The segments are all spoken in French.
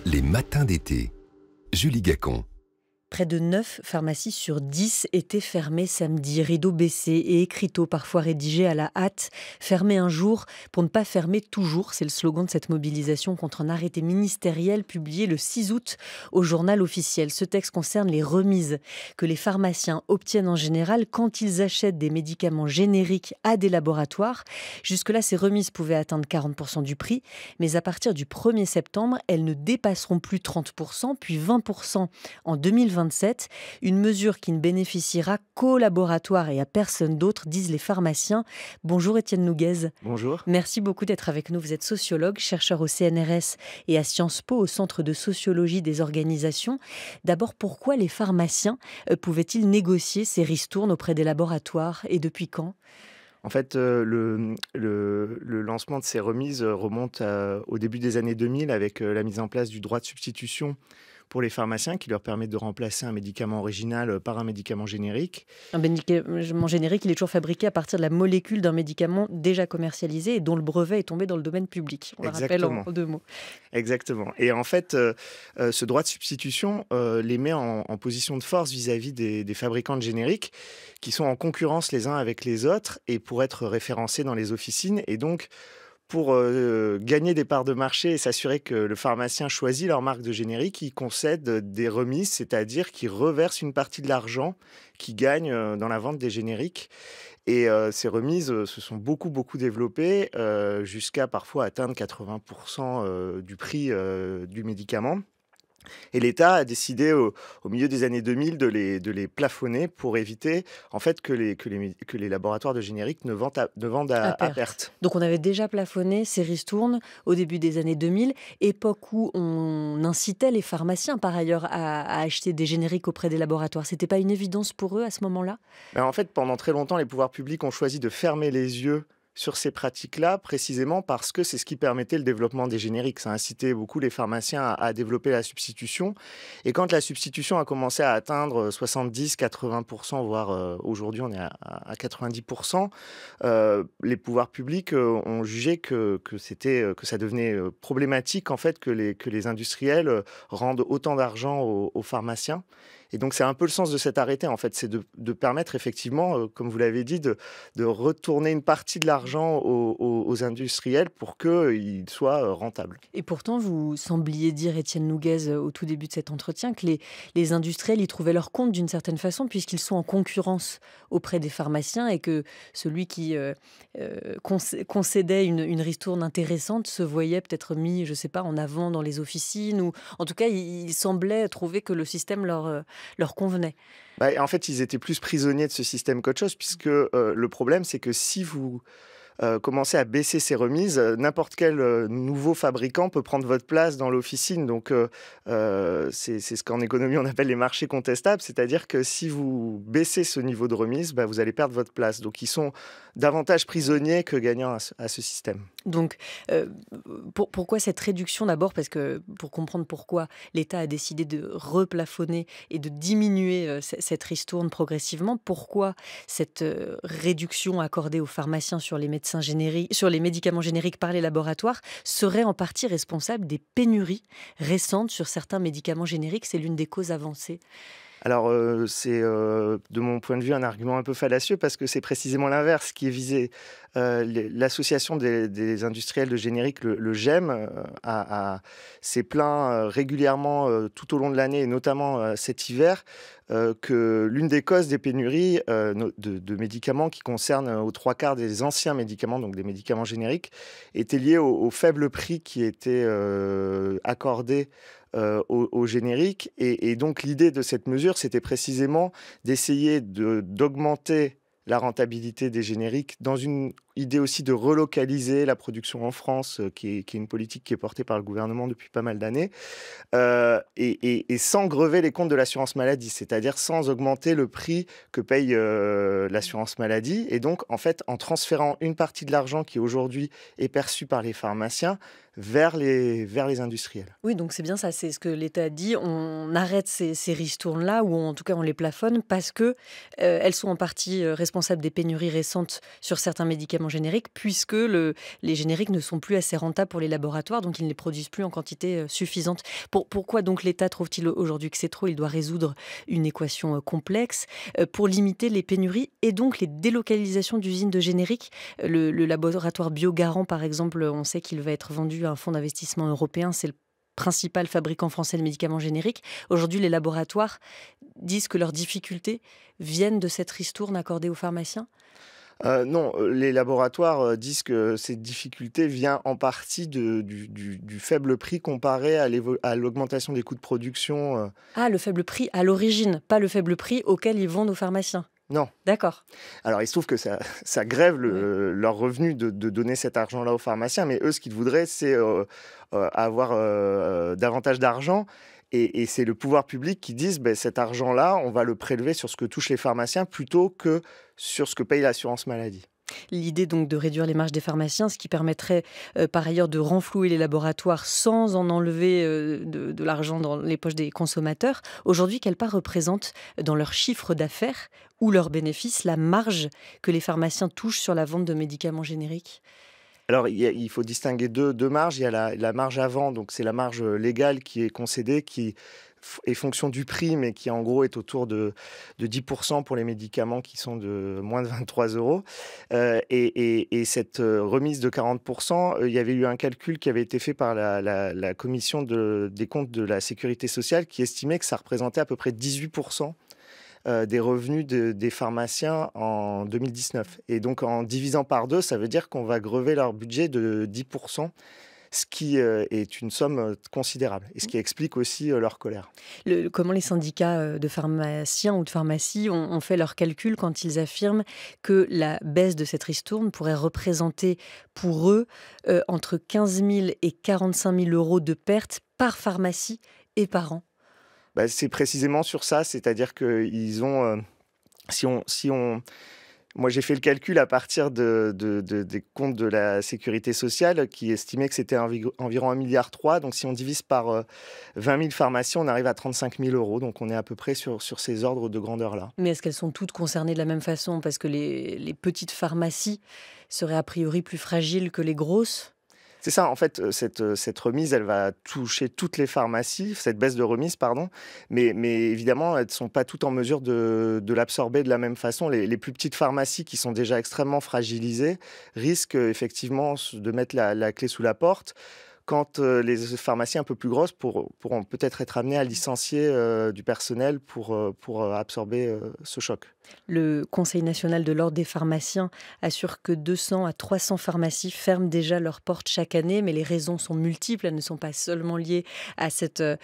Les matins d'été. Julie Gacon. Près de 9 pharmacies sur 10 étaient fermées samedi, rideaux baissés et écriteaux parfois rédigés à la hâte. Fermer un jour pour ne pas fermer toujours, c'est le slogan de cette mobilisation contre un arrêté ministériel publié le 6 août au journal officiel. Ce texte concerne les remises que les pharmaciens obtiennent en général quand ils achètent des médicaments génériques à des laboratoires. Jusque-là, ces remises pouvaient atteindre 40% du prix, mais à partir du 1er septembre, elles ne dépasseront plus 30%, puis 20% en 2027. Une mesure qui ne bénéficiera qu'aux laboratoires et à personne d'autre, disent les pharmaciens. Bonjour Étienne Nouguez. Bonjour. Merci beaucoup d'être avec nous. Vous êtes sociologue, chercheur au CNRS et à Sciences Po, au Centre de sociologie des organisations. D'abord, pourquoi les pharmaciens pouvaient-ils négocier ces ristournes auprès des laboratoires et depuis quand ? En fait, le lancement de ces remises remonte au début des années 2000 avec la mise en place du droit de substitution pour les pharmaciens qui leur permet de remplacer un médicament original par un médicament générique. Un médicament générique, il est toujours fabriqué à partir de la molécule d'un médicament déjà commercialisé et dont le brevet est tombé dans le domaine public. On le rappelle en 2 mots. Exactement. Et en fait, ce droit de substitution les met en position de force vis-à-vis des fabricants de génériques qui sont en concurrence les uns avec les autres et pour être référencés dans les officines. Et donc, pour gagner des parts de marché et s'assurer que le pharmacien choisit leur marque de générique, ils concèdent des remises, c'est-à-dire qu'ils reversent une partie de l'argent qu'ils gagnent dans la vente des génériques. Et ces remises se sont beaucoup développées jusqu'à parfois atteindre 80% du prix du médicament. Et l'État a décidé au milieu des années 2000 de les plafonner pour éviter en fait que les laboratoires de génériques ne vendent à perte. Donc on avait déjà plafonné ces ristournes au début des années 2000, époque où on incitait les pharmaciens par ailleurs à acheter des génériques auprès des laboratoires. C'était pas une évidence pour eux à ce moment-là ? En fait, pendant très longtemps, les pouvoirs publics ont choisi de fermer les yeux sur ces pratiques-là, précisément parce que c'est ce qui permettait le développement des génériques. Ça a incité beaucoup les pharmaciens à développer la substitution. Et quand la substitution a commencé à atteindre 70-80%, voire aujourd'hui on est à 90%, les pouvoirs publics ont jugé que ça devenait problématique en fait que les industriels rendent autant d'argent aux pharmaciens. Et donc, c'est un peu le sens de cet arrêté, en fait, c'est de permettre effectivement, comme vous l'avez dit, de retourner une partie de l'argent aux industriels pour qu'ils soient rentables. Et pourtant, vous sembliez dire, Étienne Nouguez, au tout début de cet entretien, que les industriels y trouvaient leur compte d'une certaine façon, puisqu'ils sont en concurrence auprès des pharmaciens et que celui qui concédait une ristourne intéressante se voyait peut-être mis, je ne sais pas, en avant dans les officines, ou en tout cas, il semblait trouver que le système leur convenait. En fait, ils étaient plus prisonniers de ce système qu'autre chose, puisque le problème, c'est que si vous commencez à baisser ces remises, n'importe quel nouveau fabricant peut prendre votre place dans l'officine. Donc, c'est ce qu'en économie, on appelle les marchés contestables, c'est-à-dire que si vous baissez ce niveau de remise, vous allez perdre votre place. Donc, ils sont davantage prisonniers que gagnants à ce système. Donc, pourquoi cette réduction d'abord ? Parce que pour comprendre pourquoi l'État a décidé de replafonner et de diminuer cette ristourne progressivement, pourquoi cette réduction accordée aux pharmaciens sur les médicaments génériques par les laboratoires serait en partie responsable des pénuries récentes sur certains médicaments génériques ? C'est l'une des causes avancées. Alors, c'est de mon point de vue un argument un peu fallacieux parce que c'est précisément l'inverse qui est visé. L'association des industriels de générique, le GEM, s'est plaint régulièrement tout au long de l'année et notamment cet hiver que l'une des causes des pénuries de médicaments qui concernent aux 3/4 des anciens médicaments, donc des médicaments génériques, était liée au faible prix qui était accordé au générique. Et donc l'idée de cette mesure, c'était précisément d'essayer d'augmenter la rentabilité des génériques dans une idée aussi de relocaliser la production en France, qui est une politique qui est portée par le gouvernement depuis pas mal d'années, et sans grever les comptes de l'assurance maladie, c'est-à-dire sans augmenter le prix que paye l'assurance maladie. Et donc, en fait, en transférant une partie de l'argent qui aujourd'hui est perçu par les pharmaciens vers les industriels. Oui, donc c'est bien ça, c'est ce que l'État dit. On arrête ces ristournes-là, ou en tout cas on les plafonne, parce que elles sont en partie responsables des pénuries récentes sur certains médicaments médicaments génériques, puisque les génériques ne sont plus assez rentables pour les laboratoires, donc ils ne les produisent plus en quantité suffisante. Pourquoi donc l'État trouve-t-il aujourd'hui que c'est trop? Il doit résoudre une équation complexe pour limiter les pénuries et donc les délocalisations d'usines de génériques. Le laboratoire Biogarant, par exemple, on sait qu'il va être vendu à un fonds d'investissement européen. C'est le principal fabricant français de médicaments génériques. Aujourd'hui, les laboratoires disent que leurs difficultés viennent de cette ristourne accordée aux pharmaciens. Non, les laboratoires disent que cette difficulté vient en partie du faible prix comparé à l'augmentation des coûts de production. Ah, le faible prix à l'origine, pas le faible prix auquel ils vendent aux pharmaciens. Non. D'accord. Alors, il se trouve que ça grève Oui. leur revenu de donner cet argent-là aux pharmaciens, mais eux, ce qu'ils voudraient, c'est avoir davantage d'argent. Et c'est le pouvoir public qui dit cet argent-là, on va le prélever sur ce que touchent les pharmaciens plutôt que sur ce que paye l'assurance maladie. L'idée donc de réduire les marges des pharmaciens, ce qui permettrait par ailleurs de renflouer les laboratoires sans en enlever de l'argent dans les poches des consommateurs. Aujourd'hui, quelle part représente dans leur chiffre d'affaires ou leurs bénéfices la marge que les pharmaciens touchent sur la vente de médicaments génériques ? Alors, il faut distinguer deux marges. Il y a la marge avant, donc c'est la marge légale qui est concédée, qui est fonction du prix, mais qui en gros est autour de 10% pour les médicaments qui sont de moins de 23 €. Et cette remise de 40%, il y avait eu un calcul qui avait été fait par la commission des comptes de la sécurité sociale qui estimait que ça représentait à peu près 18% des revenus des pharmaciens en 2019. Et donc, en divisant par 2, ça veut dire qu'on va grever leur budget de 10%, ce qui est une somme considérable et ce qui explique aussi leur colère. Comment les syndicats de pharmaciens ou de pharmacie ont fait leurs calculs quand ils affirment que la baisse de cette ristourne pourrait représenter pour eux entre 15 000 et 45 000 € de pertes par pharmacie et par an? C'est précisément sur ça, c'est-à-dire qu'ils ont, moi j'ai fait le calcul à partir des comptes de la sécurité sociale qui estimaient que c'était environ 1,3 milliard. Donc si on divise par 20 000 pharmacies, on arrive à 35 000 €. Donc on est à peu près sur ces ordres de grandeur-là. Mais est-ce qu'elles sont toutes concernées de la même façon? Parce que les petites pharmacies seraient a priori plus fragiles que les grosses? C'est ça, en fait, cette remise, elle va toucher toutes les pharmacies, cette baisse de remise, pardon, mais évidemment, elles ne sont pas toutes en mesure de l'absorber de la même façon. Les plus petites pharmacies, qui sont déjà extrêmement fragilisées, risquent effectivement de mettre la clé sous la porte, quand les pharmacies un peu plus grosses pourront peut-être être amenées à licencier du personnel pour absorber ce choc. Le Conseil national de l'ordre des pharmaciens assure que 200 à 300 pharmacies ferment déjà leurs portes chaque année, mais les raisons sont multiples. Elles ne sont pas seulement liées à ce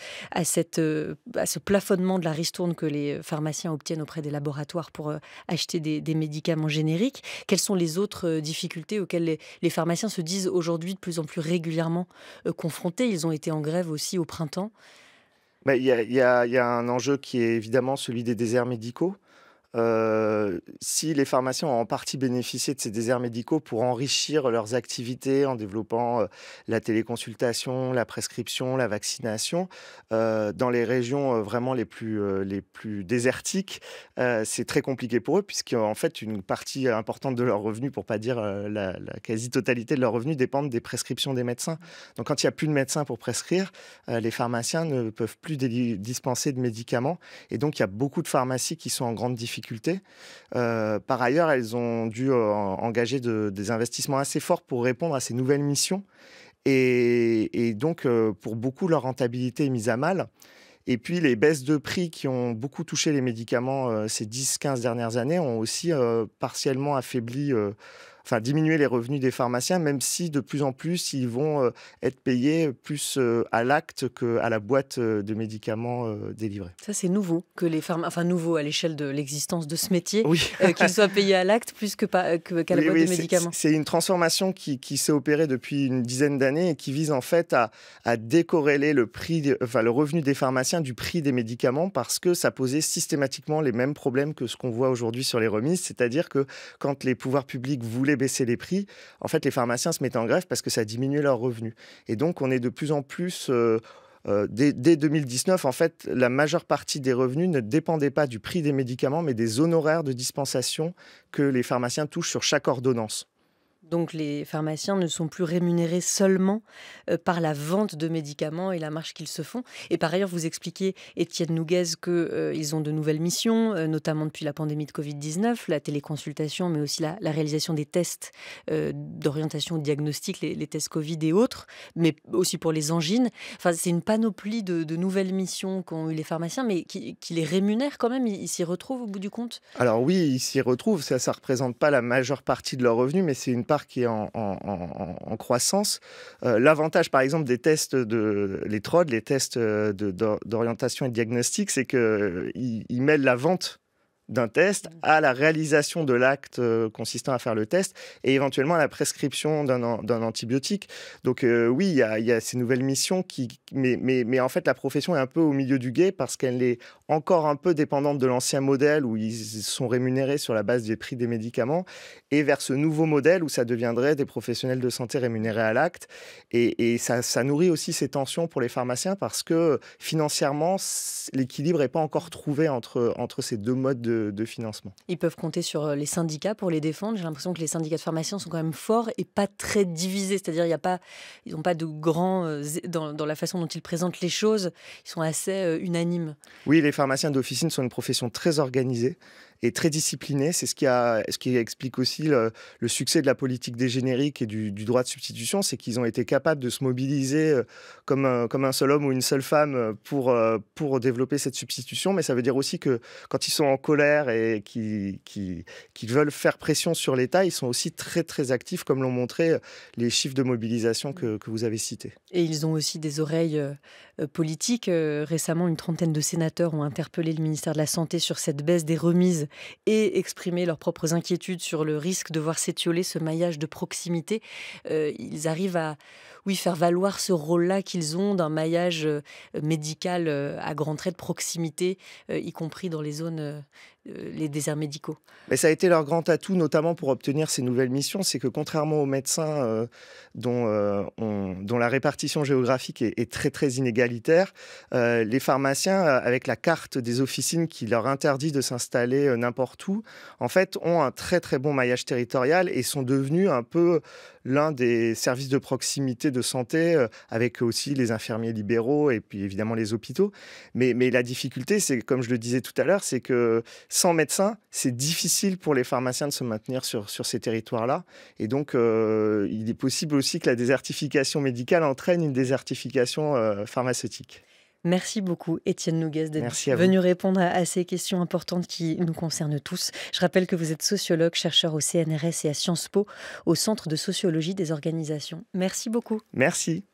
plafonnement de la ristourne que les pharmaciens obtiennent auprès des laboratoires pour acheter des médicaments génériques. Quelles sont les autres difficultés auxquelles les pharmaciens se disent aujourd'hui de plus en plus régulièrement confrontés? Ils ont été en grève aussi au printemps. Il y a un enjeu qui est évidemment celui des déserts médicaux. Si les pharmaciens ont en partie bénéficié de ces déserts médicaux pour enrichir leurs activités en développant la téléconsultation, la prescription, la vaccination, dans les régions vraiment les plus désertiques, c'est très compliqué pour eux puisqu'en fait une partie importante de leurs revenus, pour pas dire la quasi-totalité de leurs revenus, dépendent des prescriptions des médecins. Donc quand il n'y a plus de médecins pour prescrire, les pharmaciens ne peuvent plus dispenser de médicaments et donc il y a beaucoup de pharmacies qui sont en grande difficulté. Par ailleurs, elles ont dû engager des investissements assez forts pour répondre à ces nouvelles missions. Et donc, pour beaucoup, leur rentabilité est mise à mal. Et puis, les baisses de prix qui ont beaucoup touché les médicaments ces 10-15 dernières années ont aussi partiellement diminué les revenus des pharmaciens, même si de plus en plus, ils vont être payés plus à l'acte qu'à la boîte de médicaments délivrés. Ça, c'est nouveau, que les nouveau à l'échelle de l'existence de ce métier, Oui. qu'ils soient payés à l'acte plus qu'à la boîte de médicaments. C'est une transformation qui s'est opérée depuis une dizaine d'années et qui vise en fait à décorréler le revenu des pharmaciens du prix des médicaments parce que ça posait systématiquement les mêmes problèmes que ce qu'on voit aujourd'hui sur les remises, c'est-à-dire que quand les pouvoirs publics voulaient baisser les prix, en fait, les pharmaciens se mettaient en grève parce que ça diminuait leurs revenus. Et donc, on est de plus en plus... dès 2019, en fait, la majeure partie des revenus ne dépendait pas du prix des médicaments, mais des honoraires de dispensation que les pharmaciens touchent sur chaque ordonnance. Donc les pharmaciens ne sont plus rémunérés seulement par la vente de médicaments et la marge qu'ils se font. Et par ailleurs, vous expliquez, Étienne Nouguez, qu'ils ont de nouvelles missions, notamment depuis la pandémie de Covid-19, la téléconsultation, mais aussi la réalisation des tests d'orientation diagnostique, les tests Covid et autres, mais aussi pour les angines. Enfin, c'est une panoplie de nouvelles missions qu'ont eu les pharmaciens, mais qui les rémunèrent quand même. Ils s'y retrouvent au bout du compte? Alors oui, ils s'y retrouvent. Ça ne représente pas la majeure partie de leurs revenus, mais c'est une part qui est en croissance. L'avantage, par exemple, des tests les TROD, les tests d'orientation et de diagnostic, c'est qu'ils mêlent la vente d'un test à la réalisation de l'acte consistant à faire le test et éventuellement à la prescription d'un antibiotique. Donc oui, il y a ces nouvelles missions mais en fait la profession est un peu au milieu du gué parce qu'elle est encore un peu dépendante de l'ancien modèle où ils sont rémunérés sur la base des prix des médicaments et vers ce nouveau modèle où ça deviendrait des professionnels de santé rémunérés à l'acte et ça nourrit aussi ces tensions pour les pharmaciens parce que financièrement l'équilibre n'est pas encore trouvé entre ces deux modes de financement. Ils peuvent compter sur les syndicats pour les défendre. J'ai l'impression que les syndicats de pharmaciens sont quand même forts et pas très divisés. C'est-à-dire ils n'ont pas de grands dans la façon dont ils présentent les choses. Ils sont assez unanimes. Oui, les pharmaciens d'officine sont une profession très organisée et très disciplinée. C'est ce qui explique aussi le succès de la politique des génériques et du droit de substitution. C'est qu'ils ont été capables de se mobiliser comme un seul homme ou une seule femme pour développer cette substitution. Mais ça veut dire aussi que quand ils sont en colère et qu'ils veulent faire pression sur l'État, ils sont aussi très, très actifs, comme l'ont montré les chiffres de mobilisation que vous avez cités. Et ils ont aussi des oreilles politiques. Récemment, une trentaine de sénateurs ont interpellé le ministère de la Santé sur cette baisse des remises et exprimé leurs propres inquiétudes sur le risque de voir s'étioler ce maillage de proximité. Ils arrivent à faire valoir ce rôle-là qu'ils ont d'un maillage médical à grands traits de proximité, y compris dans les zones, les déserts médicaux. Mais ça a été leur grand atout, notamment pour obtenir ces nouvelles missions. C'est que contrairement aux médecins dont la répartition géographique est très, très inégalitaire, les pharmaciens, avec la carte des officines qui leur interdit de s'installer n'importe où, en fait, ont un très, très bon maillage territorial et sont devenus un peu l'un des services de proximité de santé, avec aussi les infirmiers libéraux et puis évidemment les hôpitaux. Mais la difficulté, c'est, comme je le disais tout à l'heure, c'est que sans médecins, c'est difficile pour les pharmaciens de se maintenir sur ces territoires-là. Et donc, il est possible aussi que la désertification médicale entraîne une désertification pharmaceutique. Merci beaucoup, Étienne Nouguez, d'être Merci à vous. venu répondre à ces questions importantes qui nous concernent tous. Je rappelle que vous êtes sociologue, chercheur au CNRS et à Sciences Po, au Centre de sociologie des organisations. Merci beaucoup. Merci.